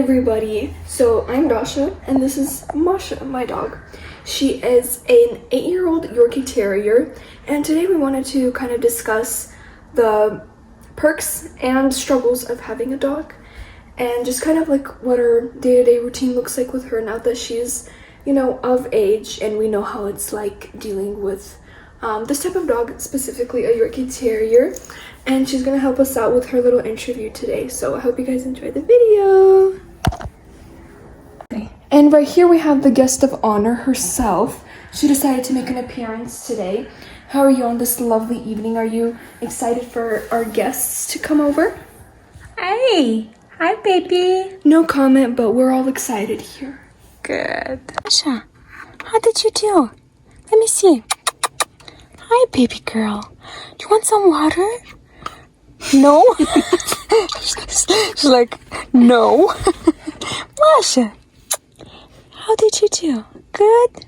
everybody. So I'm Dasha and this is Masha, my dog. She is an 8-year-old Yorkie Terrier, and today we wanted to kind of discuss the perks and struggles of having a dog and just kind of like what our day-to-day routine looks like with her now that she's, you know, of age, and we know how it's like dealing with this type of dog, specifically a Yorkie Terrier. And she's gonna help us out with her little interview today, so I hope you guys enjoy the video. Okay. And right here we have the guest of honor herself. She decided to make an appearance today. How are you on this lovely evening? Are you excited for our guests to come over? Hi baby. No comment, but we're all excited here. Good. Masha, how did you do? Let me see. Hi baby girl. Do you want some water? No? She's like, no. Masha, how did you do? Good?